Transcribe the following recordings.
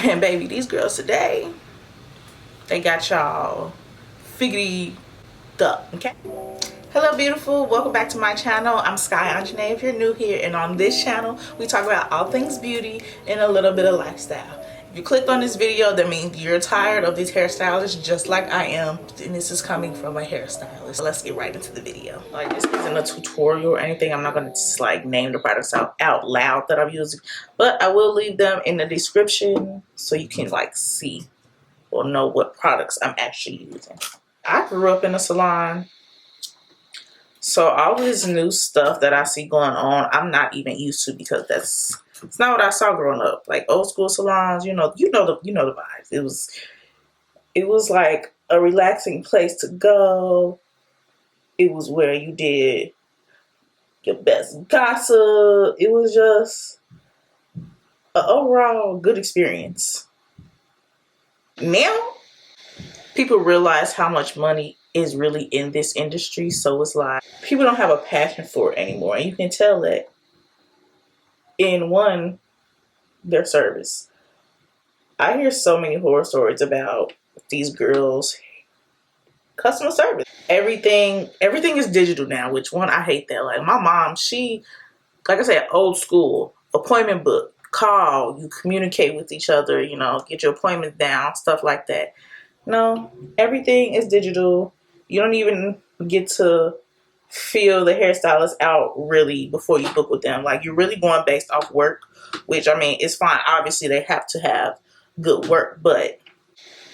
And baby, these girls today, they got y'all figgity up, okay? Hello beautiful, welcome back to my channel. I'm Sky.Onjahnae if you're new here, and on this channel we talk about all things beauty and a little bit of lifestyle. If you clicked on this video, that means you're tired of these hairstylists just like I am, and this is coming from a hairstylist. Let's get right into the video. Like, this isn't a tutorial or anything. I'm not going to just like name the products out loud that I'm using, but I will leave them in the description so you can like see or know what products I'm actually using. I grew up in a salon, so all this new stuff that I see going on, I'm not even used to, because it's not what I saw growing up. Like old school salons, you know the vibes. It was like a relaxing place to go. It was where you did your best gossip. It was just an overall good experience. Now people realize how much money is really in this industry, so it's like people don't have a passion for it anymore, and you can tell that in their service. I hear so many horror stories about these girls' customer service. Everything is digital now, which I hate that. Like my mom, she, like I said, old school, appointment book, call, you communicate with each other, get your appointments down, stuff like that. No, everything is digital. You don't even get to feel the hairstylist out really before you book with them. Like, you're really going based off work, which, I mean, it's fine. Obviously, they have to have good work, but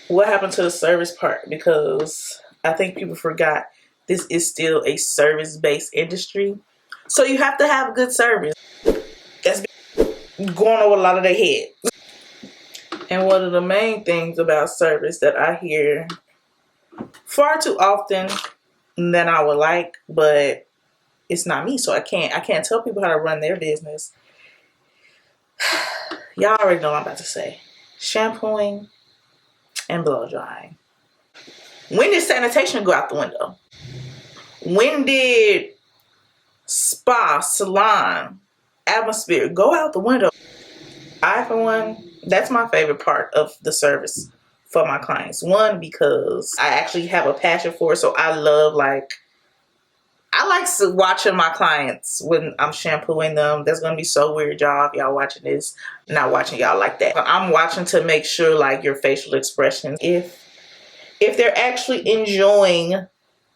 what happened to the service part? Because I think people forgot this is still a service-based industry. So you have to have good service. That's going over a lot of their head. And one of the main things about service that I hear far too often than I would like, but it's not me, so I can't tell people how to run their business. Y'all already know what I'm about to say. Shampooing and blow drying. When did sanitation go out the window? When did spa, salon, atmosphere go out the window? I, for one, that's my favorite part of the service for my clients. One, because I actually have a passion for it, so I like watching my clients when I'm shampooing them. That's gonna be so weird, y'all, if y'all watching this. I'm not watching y'all like that. But I'm watching to make sure, like, your facial expressions, if they're actually enjoying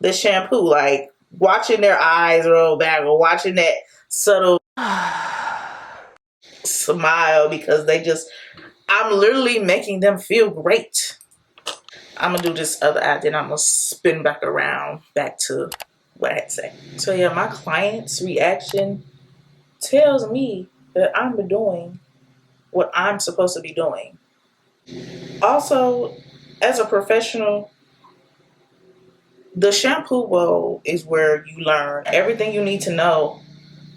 the shampoo, like watching their eyes roll back or watching that subtle smile, because I'm literally making them feel great. I'm gonna do this other eye, then I'm gonna spin back around back to what I had to say. So yeah, my client's reaction tells me that I'm doing what I'm supposed to be doing. Also, as a professional, the shampoo bowl is where you learn everything you need to know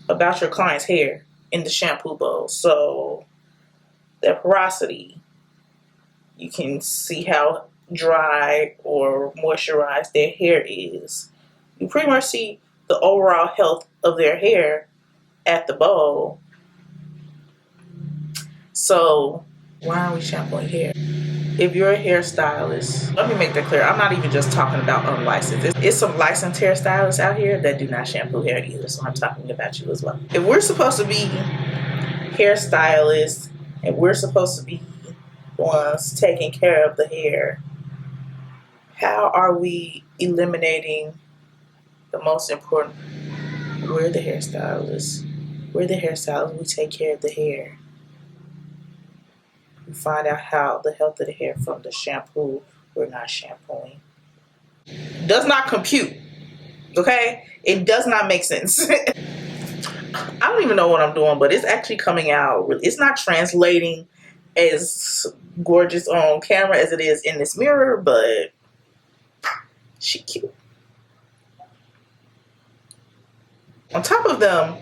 about your client's hair in the shampoo bowl. So their porosity, you can see how dry or moisturized their hair is. You pretty much see the overall health of their hair at the bowl. So why are we shampooing hair? If you're a hairstylist, let me make that clear. I'm not even just talking about unlicensed. It's some licensed hairstylists out here that do not shampoo hair either. So I'm talking about you as well. If we're supposed to be hairstylists and we're supposed to be ones taking care of the hair, how are we eliminating the most important? We're the hairstylists. We're the hairstylists. We take care of the hair. We find out how the health of the hair from the shampoo we're not shampooing. Does not compute. Okay? It does not make sense. I don't even know what I'm doing, but it's actually coming out. It's not translating as gorgeous on camera as it is in this mirror, but she cute. On top of them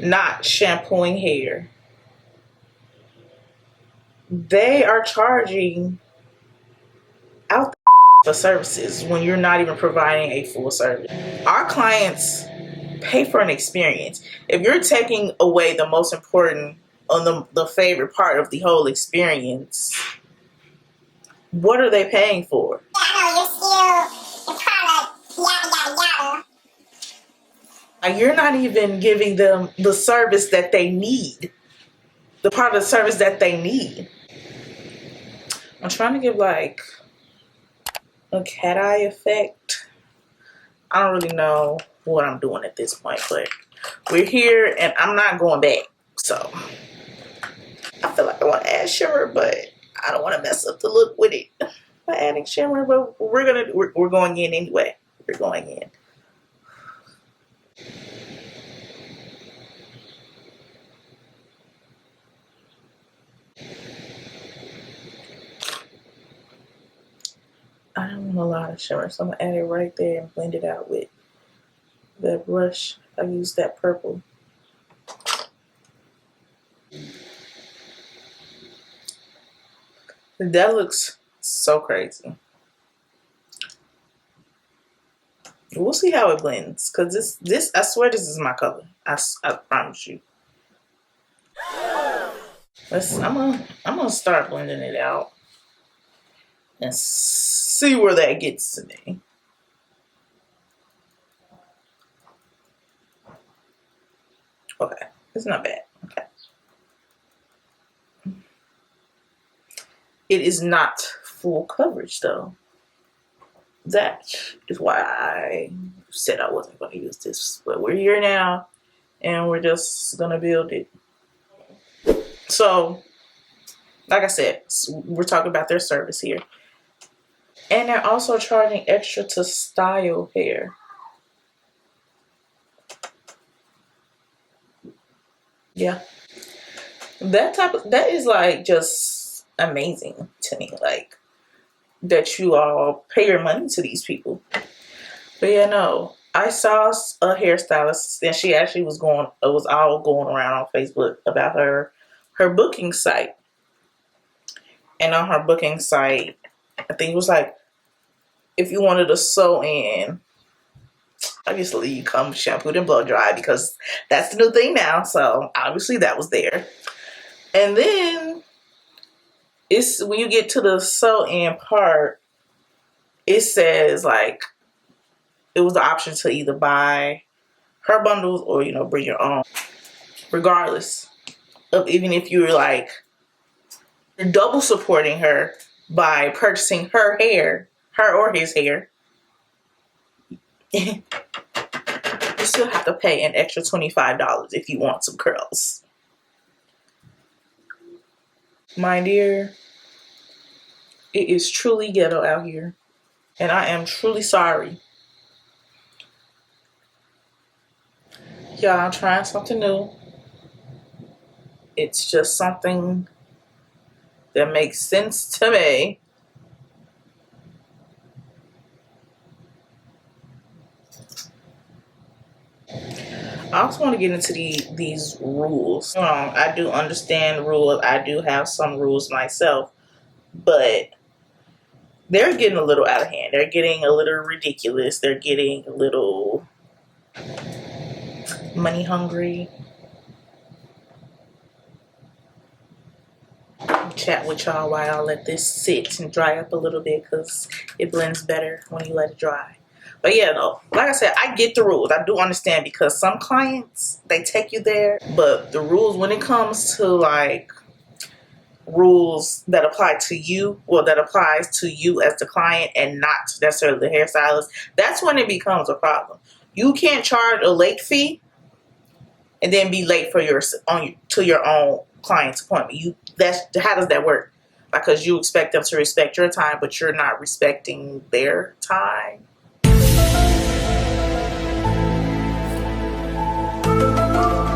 not shampooing hair, they are charging out for services when you're not even providing a full service. Our clients pay for an experience. If you're taking away the most important on the favorite part of the whole experience, what are they paying for? I know your skill, your product, yada yada yada. You're not even giving them the service that they need. The part of the service that they need. I'm trying to give like a cat eye effect. I don't really know what I'm doing at this point, but we're here and I'm not going back. So I feel like I want to add shimmer, but I don't want to mess up the look with it by adding shimmer. But we're going in anyway. We're going in. I don't want a lot of shimmer, so I'm gonna add it right there and blend it out with the brush. I use that purple. That looks so crazy. We'll see how it blends, cause this I swear this is my color. I promise you. I'm gonna start blending it out and see where that gets to me. Okay, it's not bad. Okay. It is not full coverage though. That is why I said I wasn't going to use this. But we're here now and we're just going to build it. So, like I said, we're talking about their service here. And they're also charging extra to style hair. Yeah. That is like just amazing to me. Like, that you all pay your money to these people. But yeah, no, I saw a hairstylist and she actually was all going around on Facebook about her booking site. And on her booking site, I think it was like, if you wanted to sew in, obviously you come shampooed and blow dry because that's the new thing now. So obviously that was there. And then it's when you get to the sew in part, it says like it was the option to either buy her bundles or, you know, bring your own. Regardless of, even if you were like double supporting her by purchasing her hair, her or his hair, you still have to pay an extra $25 if you want some curls. My dear, it is truly ghetto out here. And I am truly sorry. Y'all, I'm trying something new. It's just something that makes sense to me. I also want to get into these rules. I do understand rules. I do have some rules myself, but they're getting a little out of hand. They're getting a little ridiculous. They're getting a little money hungry. I'll chat with y'all while I let this sit and dry up a little bit because it blends better when you let it dry. But yeah, no, like I said, I get the rules. I do understand because some clients, they take you there. But the rules when it comes to like rules that apply to you, well, that applies to you as the client and not necessarily the hairstylist, that's when it becomes a problem. You can't charge a late fee and then be late for your own client's appointment. How does that work? Because you expect them to respect your time, but you're not respecting their time.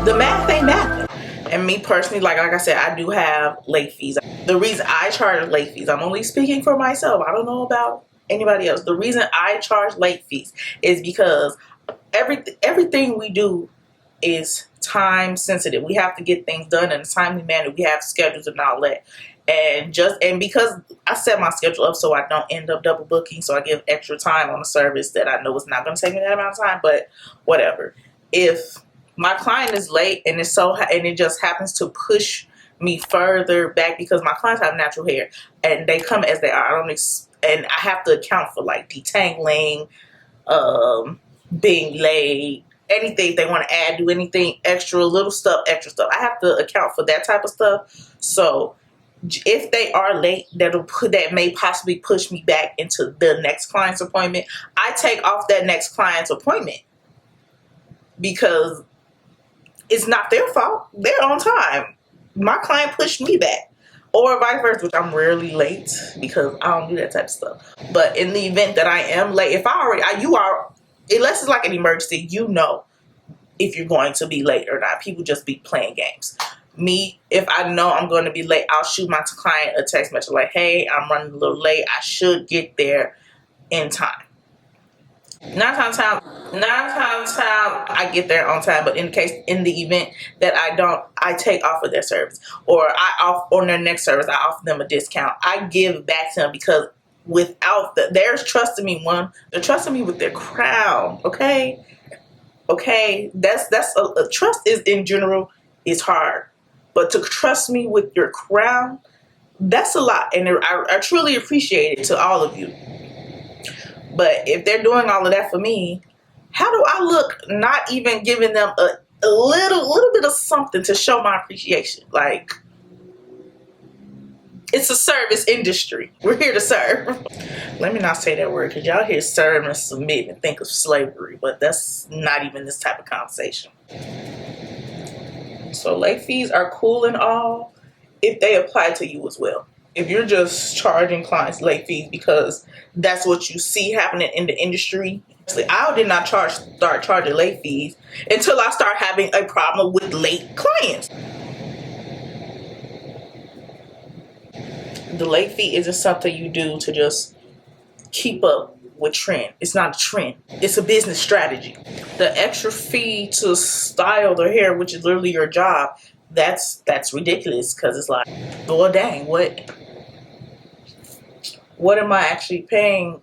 The math ain't math. And me personally, like I said, I do have late fees. The reason I charge late fees, I'm only speaking for myself. I don't know about anybody else. The reason I charge late fees is because everything we do is time sensitive. We have to get things done in a timely manner. We have schedules and all that. And because I set my schedule up so I don't end up double booking, so I give extra time on a service that I know is not going to take me that amount of time, but whatever. If my client is late, and it just happens to push me further back because my clients have natural hair and they come as they are. And I have to account for like detangling, being late, anything they want to add, do anything extra, little stuff, extra stuff. I have to account for that type of stuff. So if they are late, that may possibly push me back into the next client's appointment. I take off that next client's appointment because it's not their fault. They're on time. My client pushed me back, or vice versa, which I'm rarely late because I don't do that type of stuff. But in the event that I am late, unless it's like an emergency, you know if you're going to be late or not. People just be playing games. Me, if I know I'm going to be late, I'll shoot my client a text message like, hey, I'm running a little late. I should get there in time. Nine times out of time, I get there on time. But in the event that I don't, I take off of their service, or on their next service, I offer them a discount. I give back to them because they're trusting me. They're trusting me with their crown. Okay, that's a trust is in general is hard, but to trust me with your crown, that's a lot, and I truly appreciate it to all of you. But if they're doing all of that for me, how do I look not even giving them a little bit of something to show my appreciation? Like, it's a service industry. We're here to serve. Let me not say that word because y'all hear serve and submit and think of slavery, but that's not even this type of conversation. So late fees are cool and all if they apply to you as well. If you're just charging clients late fees because that's what you see happening in the industry, I did not start charging late fees until I start having a problem with late clients. The late fee isn't something you do to just keep up with trend. It's not a trend. It's a business strategy. The extra fee to style their hair, which is literally your job, that's ridiculous because it's like, well, dang, what am I actually paying?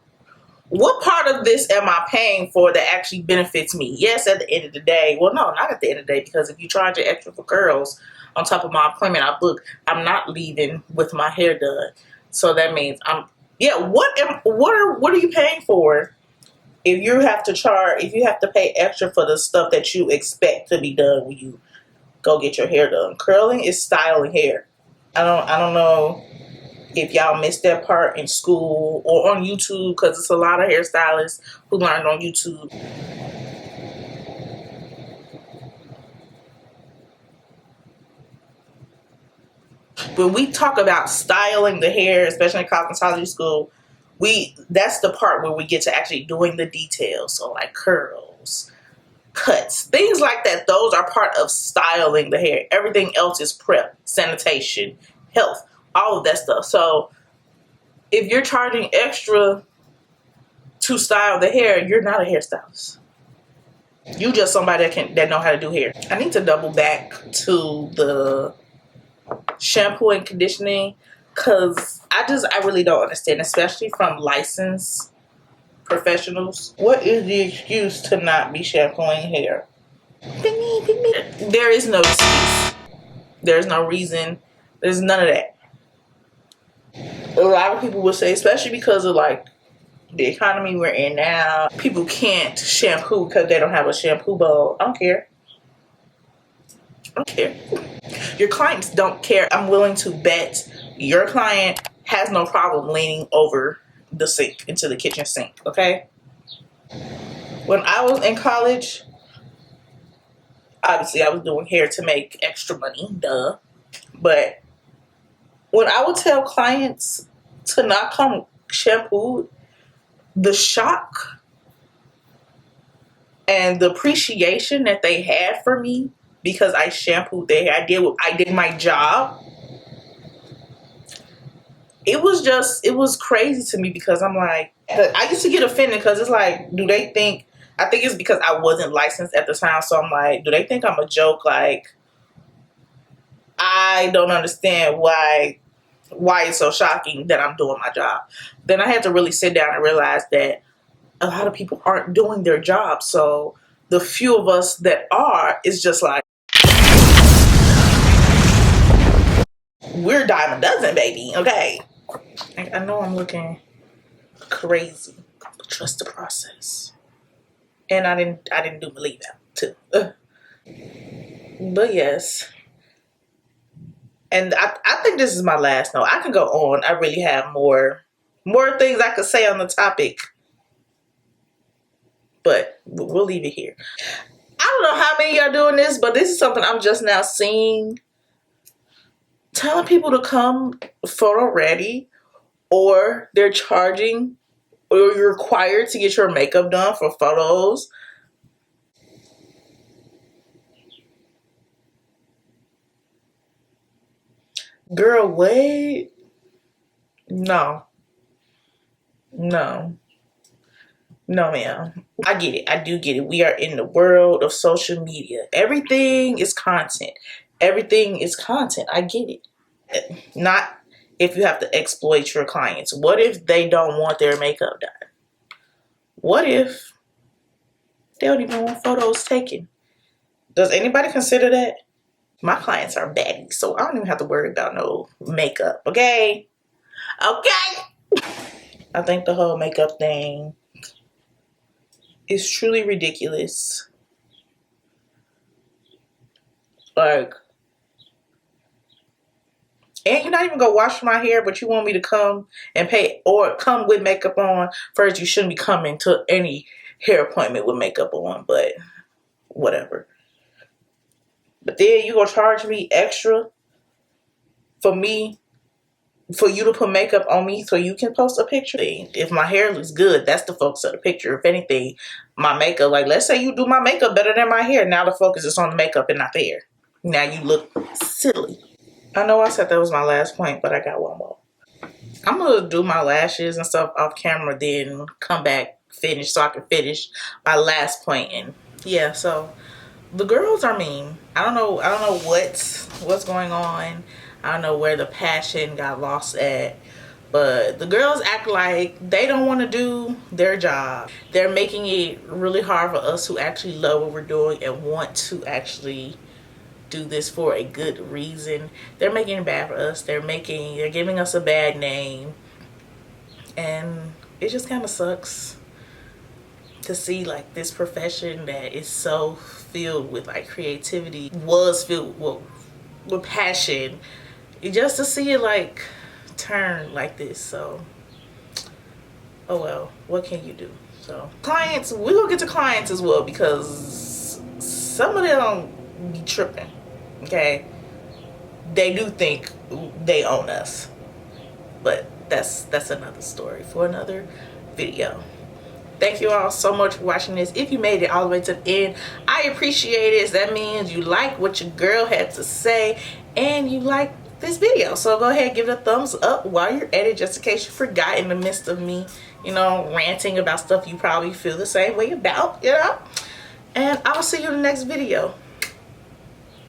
What part of this am I paying for that actually benefits me? Yes, at the end of the day. Well, no, not at the end of the day, because if you charge an extra for curls on top of my appointment I book, I'm not leaving with my hair done. So that means what are you paying for if you have to pay extra for the stuff that you expect to be done when you go get your hair done? Curling is styling hair. I don't know if y'all missed that part in school or on YouTube, because it's a lot of hairstylists who learned on YouTube. When we talk about styling the hair, especially in cosmetology school, that's the part where we get to actually doing the details. So like curls, cuts, things like that. Those are part of styling the hair. Everything else is prep, sanitation, health, all of that stuff. So if you're charging extra to style the hair, you're not a hairstylist. You just somebody that know how to do hair. I need to double back to the shampoo and conditioning because I really don't understand, especially from licensed professionals. What is the excuse to not be shampooing hair? There is no excuse. There's no reason. There's none of that. A lot of people will say, especially because of like the economy we're in now, people can't shampoo because they don't have a shampoo bowl. I don't care. Your clients don't care. I'm willing to bet your client has no problem leaning over the sink, into the kitchen sink, okay? When I was in college, obviously I was doing hair to make extra money, duh. But when I would tell clients to not come shampooed, the shock and the appreciation that they had for me because I shampooed their hair, I did my job. It was crazy to me because I'm like, I used to get offended because it's like, I think it's because I wasn't licensed at the time, so I'm like, do they think I'm a joke? Like, I don't understand why it's so shocking that I'm doing my job. Then I had to really sit down and realize that a lot of people aren't doing their job. So the few of us that are, is just like, we're a dime a dozen, baby. Okay. I know I'm looking crazy, but trust the process. And I didn't do believe that too. But yes. And I think this is my last note. I can go on. I really have more things I could say on the topic. But we'll leave it here. I don't know how many are doing this, but this is something I'm just now seeing. Telling people to come photo ready, or they're charging, or you're required to get your makeup done for photos. Girl, wait. No. No. No, ma'am. I get it. I do get it. We are in the world of social media. Everything is content. Everything is content. I get it. Not if you have to exploit your clients. What if they don't want their makeup done? What if they don't even want photos taken? Does anybody consider that? My clients are baddies, so I don't even have to worry about no makeup, okay? Okay? I think the whole makeup thing is truly ridiculous. Like, and you're not even gonna wash my hair, but you want me to come and pay, or come with makeup on. First, you shouldn't be coming to any hair appointment with makeup on, but whatever. But then you gonna charge me extra for you to put makeup on me so you can post a picture? If my hair looks good, that's the focus of the picture. If anything, my makeup, like, let's say you do my makeup better than my hair. Now the focus is on the makeup and not the hair. Now you look silly. I know I said that was my last point, but I got one more. I'm gonna do my lashes and stuff off camera, then come back, finish, so I can finish my last point. And yeah, so the girls are mean. I don't know what's going on. I don't know where the passion got lost at, but the girls act like they don't want to do their job. They're making it really hard for us who actually love what we're doing and want to actually do this for a good reason. They're making it bad for us. They're giving us a bad name, and it just kind of sucks to see like this profession that is so filled with like creativity, was filled with passion, just to see it like turn like this. So oh well, what can you do? So clients, we're gonna get to clients as well, because some of them be tripping. Okay, they do think they own us, but that's another story for another video. Thank you all so much for watching this. If you made it all the way to the end, I appreciate it. That means you like what your girl had to say and you like this video. So go ahead, give it a thumbs up while you're at it, just in case you forgot in the midst of me, you know, ranting about stuff you probably feel the same way about, you know. And I'll see you in the next video.